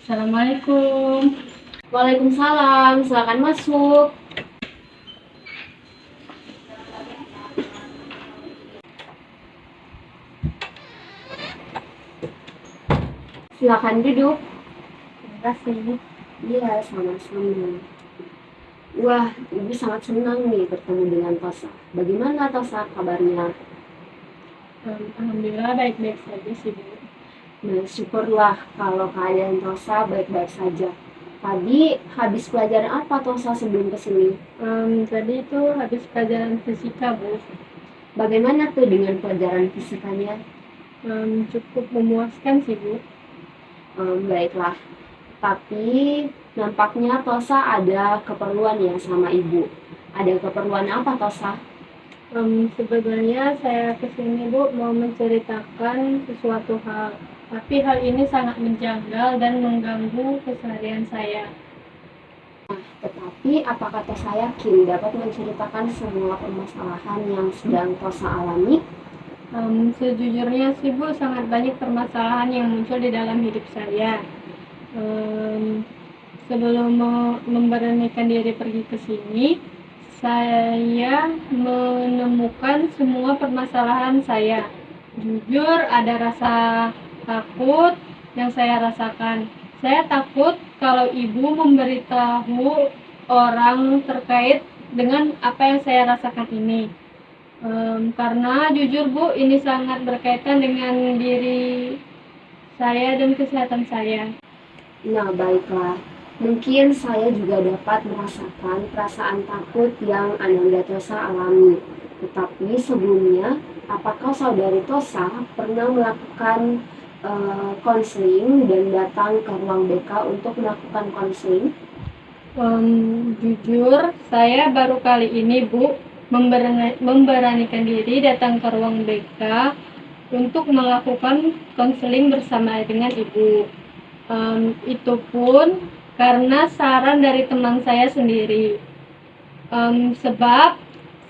Assalamualaikum. Waalaikumsalam, silakan masuk. Silakan duduk. Terima kasih. Iya, sama-sama. Wah, Ibu sangat senang nih bertemu dengan Tosa. Bagaimana Tosa kabarnya? Alhamdulillah baik-baik saja sih, Bu. Nah, syukurlah kalau keadaan Tosa baik-baik saja. Tadi habis pelajaran apa Tosa sebelum kesini? Tadi itu habis pelajaran fisika, Bu. Bagaimana tuh dengan pelajaran fisikanya? Cukup memuaskan sih, Bu. Baiklah. Tapi nampaknya Tosa ada keperluan ya sama Ibu. Ada keperluan apa Tosa? Sebenarnya saya kesini, Bu, mau menceritakan sesuatu hal. Tapi hal ini sangat menjanggal dan mengganggu keseharian saya. Tetapi apakah Tosa yakin dapat menceritakan semua permasalahan yang sedang Tosa alami? Sejujurnya sih, Bu, sangat banyak permasalahan yang muncul di dalam hidup saya. Sebelum memberanikan diri pergi ke sini, saya menemukan semua permasalahan saya. Jujur, ada rasa takut yang saya rasakan. Saya takut kalau ibu memberitahu orang terkait dengan apa yang saya rasakan ini. Karena jujur, Bu, ini sangat berkaitan dengan diri saya dan kesehatan saya. Nah, baiklah. Mungkin saya juga dapat merasakan perasaan takut yang Ananda Tosa alami. Tetapi sebelumnya, apakah saudari Tosa pernah melakukan konseling dan datang ke ruang BK untuk melakukan konseling? Jujur, saya baru kali ini, Bu, memberanikan diri datang ke ruang BK untuk melakukan konseling bersama dengan Ibu. Itu pun karena saran dari teman saya sendiri. Sebab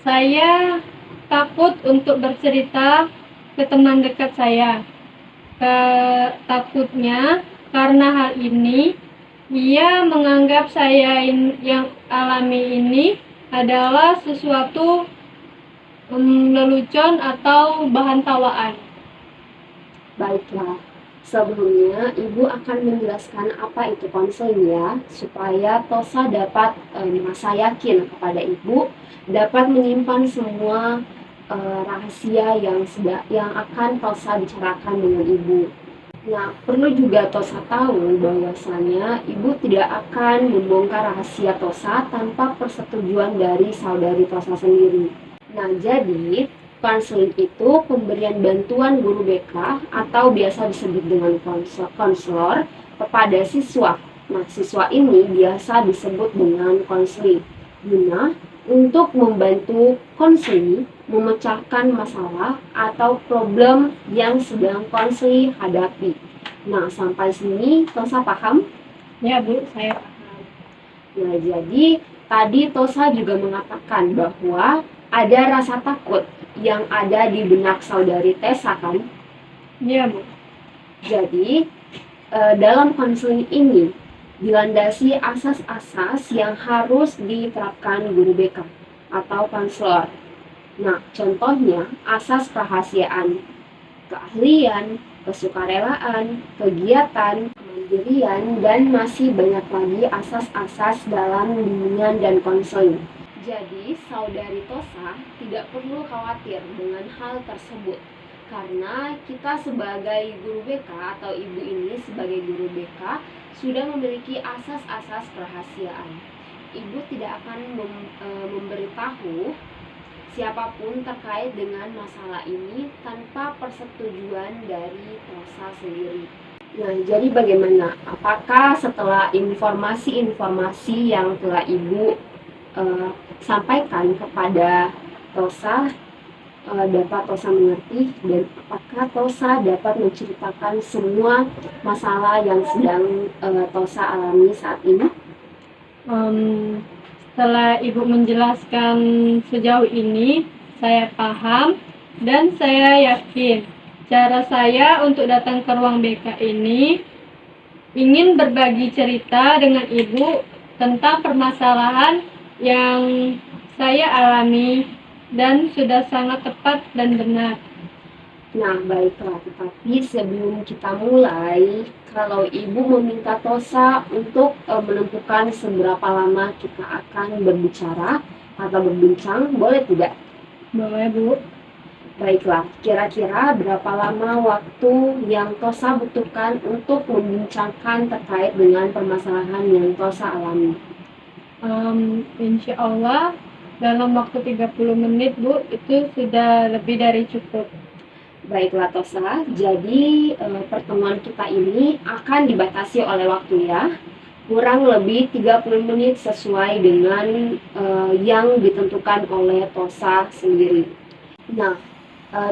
saya takut untuk bercerita ke teman dekat saya. Takutnya karena hal ini dia menganggap saya yang alami ini adalah sesuatu lelucon atau bahan tawaan. Baiklah, sebelumnya Ibu akan menjelaskan apa itu konseling ya, supaya Tosa dapat merasa yakin kepada Ibu, dapat menyimpan semua rahasia yang akan Tosa bicarakan dengan Ibu. Nah, perlu juga Tosa tahu bahwasanya Ibu tidak akan membongkar rahasia Tosa tanpa persetujuan dari saudari Tosa sendiri. Nah, jadi konseling itu pemberian bantuan guru BK atau biasa disebut dengan konselor kepada siswa. Nah, siswa ini biasa disebut dengan konseling guna untuk membantu konseli memecahkan masalah atau problem yang sedang konseli hadapi. Nah, sampai sini Tosa paham? Ya, Bu, saya paham. Nah, jadi tadi Tosa juga mengatakan bahwa ada rasa takut yang ada di benak saudari Tessa kan? Iya, Bu. Jadi dalam konseling ini dilandasi asas-asas yang harus diterapkan guru BK atau konselor. Nah, contohnya asas kerahasiaan, keahlian, kesukarelaan, kegiatan, kemandirian, dan masih banyak lagi asas-asas dalam bimbingan dan konseling. Jadi, saudari Tosa tidak perlu khawatir dengan hal tersebut, karena kita sebagai guru BK atau ibu ini sebagai guru BK sudah memiliki asas-asas kerahasiaan. Ibu tidak akan memberitahu siapapun terkait dengan masalah ini tanpa persetujuan dari Tosa sendiri. Nah, jadi bagaimana? Apakah setelah informasi-informasi yang telah Ibu sampaikan kepada Tosa dapat Tosa mengerti, dan apakah Tosa dapat menceritakan semua masalah yang sedang Tosa alami saat ini? Setelah Ibu menjelaskan sejauh ini, saya paham dan saya yakin cara saya untuk datang ke ruang BK ini ingin berbagi cerita dengan Ibu tentang permasalahan yang saya alami dan sudah sangat tepat dan benar. Nah, baiklah, tetapi sebelum kita mulai, kalau Ibu meminta Tosa untuk menentukan seberapa lama kita akan berbicara atau berbincang, boleh tidak? Boleh, Bu? Baiklah, kira-kira berapa lama waktu yang Tosa butuhkan untuk membincangkan terkait dengan permasalahan yang Tosa alami? Insya Allah dalam waktu 30 menit, Bu, itu sudah lebih dari cukup. Baiklah Tosa, jadi pertemuan kita ini akan dibatasi oleh waktu ya, kurang lebih 30 menit sesuai dengan yang ditentukan oleh Tosa sendiri. Nah,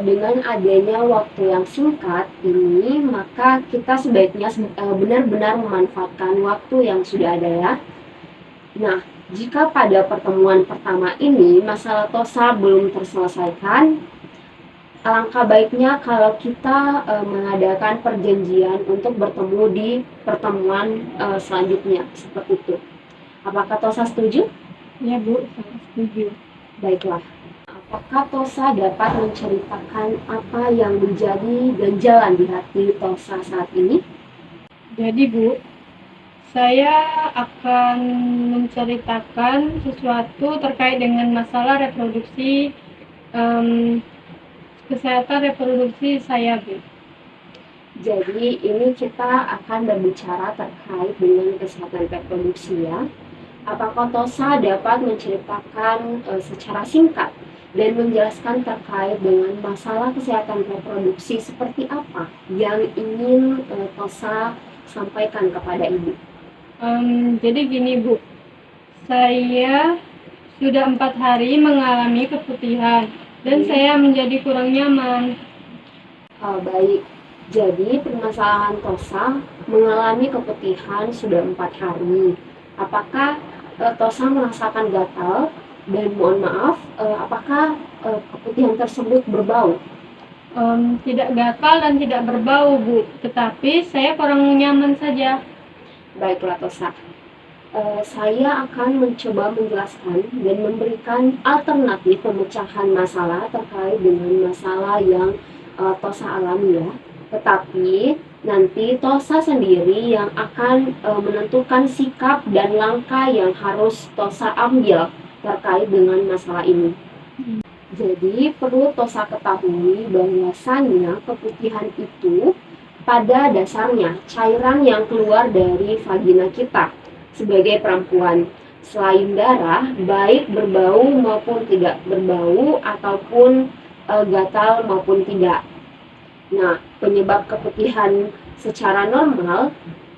dengan adanya waktu yang singkat ini, maka kita sebaiknya benar-benar memanfaatkan waktu yang sudah ada ya. Nah, jika pada pertemuan pertama ini masalah Tosa belum terselesaikan, alangkah baiknya kalau kita mengadakan perjanjian untuk bertemu di pertemuan selanjutnya, seperti itu. Apakah Tosa setuju? Ya, Bu, saya setuju. Baiklah. Apakah Tosa dapat menceritakan apa yang menjadi ganjalan di hati Tosa saat ini? Jadi, Bu, saya akan menceritakan sesuatu terkait dengan masalah reproduksi, kesehatan reproduksi saya, Bu. Jadi ini kita akan berbicara terkait dengan kesehatan reproduksi ya. Apakah Tosa dapat menceritakan secara singkat dan menjelaskan terkait dengan masalah kesehatan reproduksi seperti apa yang ingin Tosa sampaikan kepada Ibu? Jadi gini, Bu, saya sudah 4 hari mengalami keputihan dan saya menjadi kurang nyaman. Baik, jadi permasalahan Tosa mengalami keputihan sudah 4 hari. Apakah Tosa merasakan gatal? Dan mohon maaf, apakah keputihan tersebut berbau? Tidak gatal dan tidak berbau, Bu, tetapi saya kurang nyaman saja. Baiklah Tosa, saya akan mencoba menjelaskan dan memberikan alternatif pemecahan masalah terkait dengan masalah yang Tosa alami ya. Tetapi nanti Tosa sendiri yang akan menentukan sikap dan langkah yang harus Tosa ambil terkait dengan masalah ini. Jadi perlu Tosa ketahui bahwasannya keputihan itu pada dasarnya cairan yang keluar dari vagina kita sebagai perempuan. Selain darah, baik berbau maupun tidak berbau ataupun gatal maupun tidak. Nah, penyebab keputihan secara normal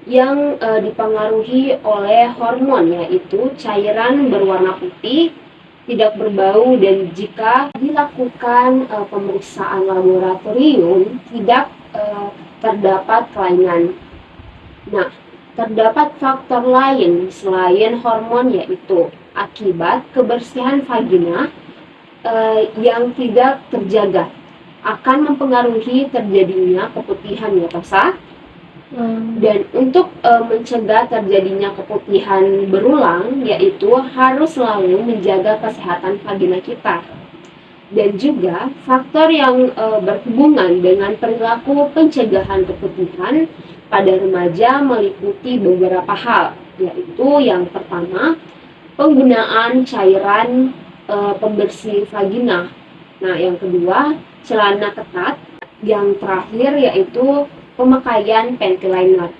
yang dipengaruhi oleh hormon yaitu cairan berwarna putih, tidak berbau, dan jika dilakukan pemeriksaan laboratorium tidak terdapat kelainan. Nah, terdapat faktor lain selain hormon yaitu akibat kebersihan vagina yang tidak terjaga akan mempengaruhi terjadinya keputihan ya Tosa. Dan untuk mencegah terjadinya keputihan berulang yaitu harus selalu menjaga kesehatan vagina kita. Dan juga faktor yang berhubungan dengan perilaku pencegahan keputihan pada remaja meliputi beberapa hal, yaitu yang pertama penggunaan cairan pembersih vagina. Nah, yang kedua celana ketat, yang terakhir yaitu pemakaian panty liner.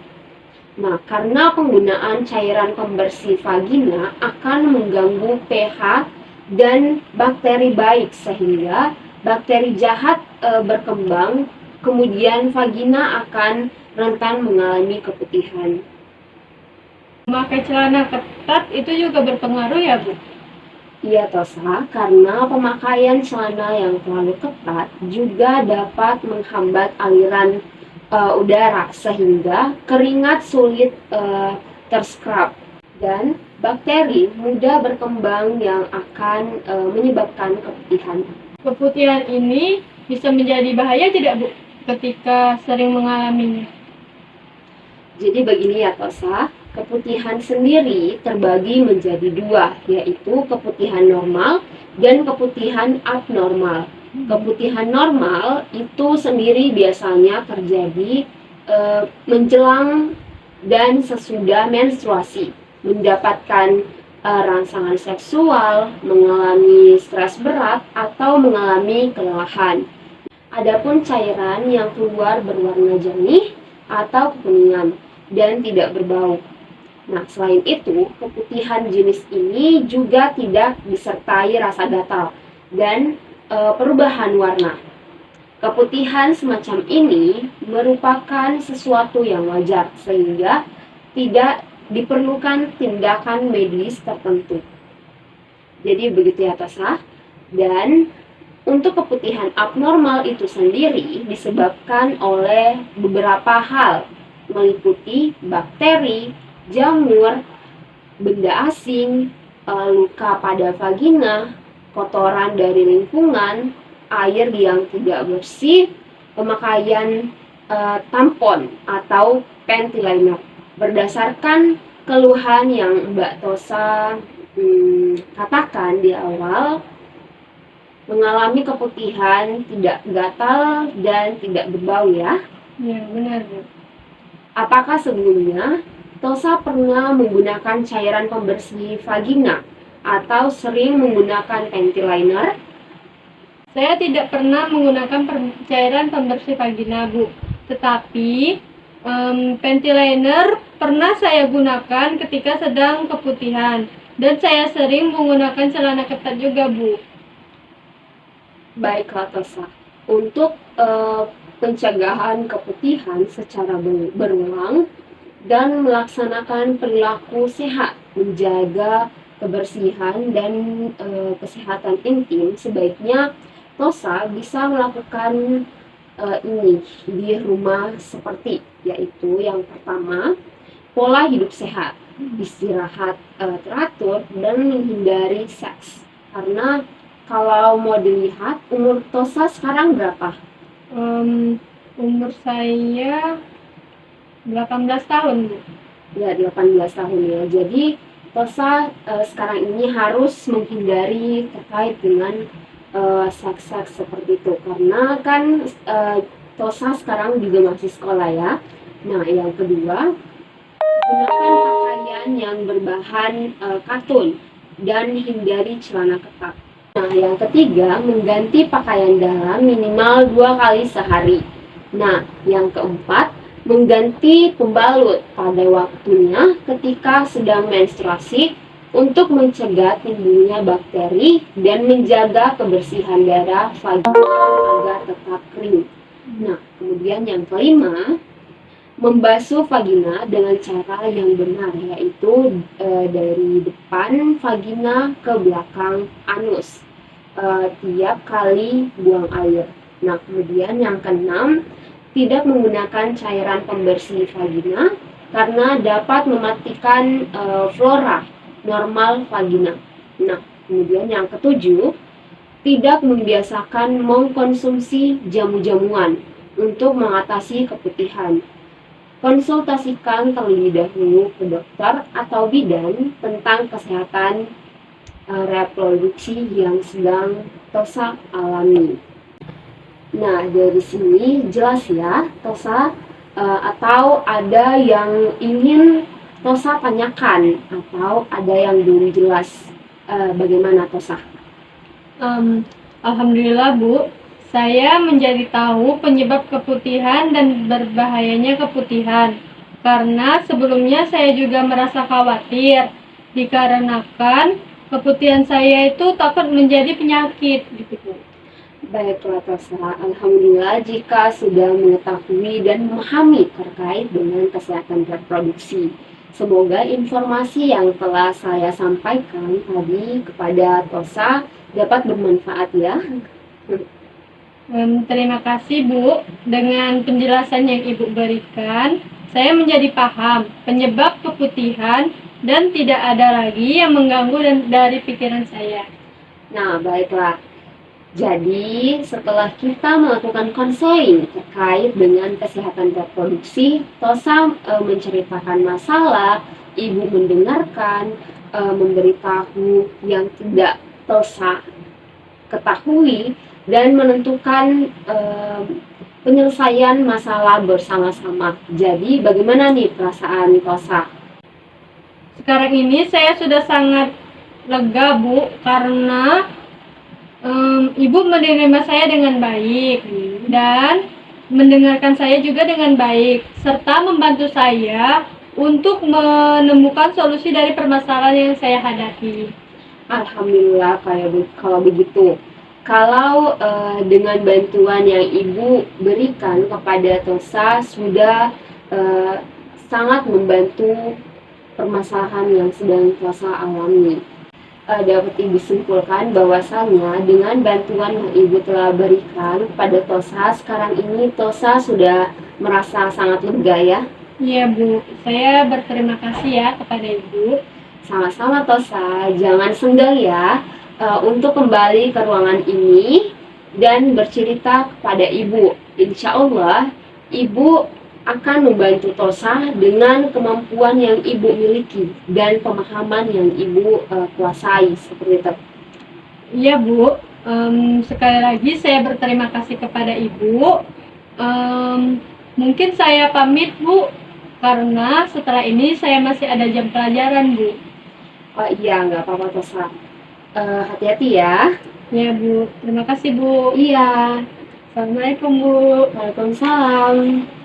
Nah, karena penggunaan cairan pembersih vagina akan mengganggu pH dan bakteri baik sehingga bakteri jahat berkembang, kemudian vagina akan rentan mengalami keputihan. Memakai celana ketat itu juga berpengaruh ya, Bu? Iya Tosa, karena pemakaian celana yang terlalu ketat juga dapat menghambat aliran udara sehingga keringat sulit terserap dan bakteri mudah berkembang yang akan menyebabkan keputihan. Keputihan ini bisa menjadi bahaya tidak, Bu, ketika sering mengalaminya? Jadi begini ya Tosa, keputihan sendiri terbagi menjadi dua, yaitu keputihan normal dan keputihan abnormal. Keputihan normal itu sendiri biasanya terjadi menjelang dan sesudah menstruasi, mendapatkan rangsangan seksual, mengalami stres berat, atau mengalami kelelahan. Adapun cairan yang keluar berwarna jernih atau kekuningan dan tidak berbau. Nah, selain itu, keputihan jenis ini juga tidak disertai rasa gatal dan perubahan warna. Keputihan semacam ini merupakan sesuatu yang wajar sehingga tidak diperlukan tindakan medis tertentu. Jadi begitu ya Tasa. Dan untuk keputihan abnormal itu sendiri disebabkan oleh beberapa hal, meliputi bakteri, jamur, benda asing, luka pada vagina, kotoran dari lingkungan, air yang tidak bersih, pemakaian tampon atau panty liner. Berdasarkan keluhan yang Mbak Tosa katakan di awal, mengalami keputihan, tidak gatal, dan tidak berbau ya. Ya, benar, Bu. Apakah sebelumnya Tosa pernah menggunakan cairan pembersih vagina atau sering menggunakan panty liner? Saya tidak pernah menggunakan cairan pembersih vagina, Bu. Tetapi panty liner pernah saya gunakan ketika sedang keputihan. Dan saya sering menggunakan celana ketat juga, Bu. Baiklah Tosa, untuk pencegahan keputihan secara berulang dan melaksanakan perilaku sehat, menjaga kebersihan dan kesehatan intim, sebaiknya Tosa bisa melakukan ini di rumah seperti, yaitu yang pertama, pola hidup sehat, istirahat teratur, dan menghindari seks. Karena kalau mau dilihat, umur Tosa sekarang berapa? Umur saya 18 tahun, Bu. Ya, 18 tahun ya. Jadi, Tosa sekarang ini harus menghindari terkait dengan seks-seks seperti itu. Karena kan Tosa sekarang juga masih sekolah ya. Nah, yang kedua, gunakan pakaian yang berbahan katun dan hindari celana ketat. Nah, yang ketiga, mengganti pakaian dalam minimal 2 kali sehari. Nah, yang keempat, mengganti pembalut pada waktunya ketika sedang menstruasi untuk mencegah timbulnya bakteri dan menjaga kebersihan darah vagina agar tetap kering. Nah, kemudian yang kelima, membasuh vagina dengan cara yang benar, yaitu dari depan vagina ke belakang anus tiap kali buang air. Nah, kemudian yang keenam, tidak menggunakan cairan pembersih vagina karena dapat mematikan flora normal vagina. Nah, kemudian yang ketujuh, tidak membiasakan mengkonsumsi jamu-jamuan untuk mengatasi keputihan. Konsultasikan terlebih dahulu ke dokter atau bidan tentang kesehatan reproduksi yang sedang Tosa alami. Nah, dari sini jelas ya Tosa, atau ada yang ingin Tosa tanyakan atau ada yang belum jelas, bagaimana Tosa? Alhamdulillah, Bu. Saya menjadi tahu penyebab keputihan dan berbahayanya keputihan. Karena sebelumnya saya juga merasa khawatir dikarenakan keputihan saya itu takut menjadi penyakit gitu, Bu. Baiklah Tosa, alhamdulillah jika sudah mengetahui dan memahami terkait dengan kesehatan reproduksi. Semoga informasi yang telah saya sampaikan tadi kepada Tosa dapat bermanfaat ya. Terima kasih, Bu. Dengan penjelasan yang Ibu berikan, saya menjadi paham penyebab keputihan dan tidak ada lagi yang mengganggu dari pikiran saya. Nah, baiklah. Jadi, setelah kita melakukan konseling terkait dengan kesehatan reproduksi, Tosa menceritakan masalah, ibu mendengarkan, memberitahu yang tidak Tosa ketahui, dan menentukan penyelesaian masalah bersama-sama. Jadi, bagaimana nih perasaan Tosa? Sekarang ini saya sudah sangat lega, Bu, karena Ibu menerima saya dengan baik dan mendengarkan saya juga dengan baik, serta membantu saya untuk menemukan solusi dari permasalahan yang saya hadapi. Alhamdulillah kalau begitu. Kalau dengan bantuan yang Ibu berikan kepada Tosa sudah sangat membantu permasalahan yang sedang Tosa alami. Dapat Ibu simpulkan bahwasanya dengan bantuan yang Ibu telah berikan kepada Tosa, sekarang ini Tosa sudah merasa sangat lega ya. Iya, Bu, saya berterima kasih ya kepada Ibu. Sama-sama Tosa, jangan senggang ya untuk kembali ke ruangan ini dan bercerita kepada Ibu. Insya Allah, Ibu akan membantu Tosa dengan kemampuan yang Ibu miliki dan pemahaman yang Ibu kuasai seperti itu. Iya, Bu. Sekali lagi saya berterima kasih kepada Ibu. Mungkin saya pamit, Bu, karena setelah ini saya masih ada jam pelajaran, Bu. Oh iya, nggak apa-apa Tosa. Hati-hati ya. Ya, Bu. Terima kasih, Bu. Iya. Assalamualaikum, Bu. Waalaikumsalam.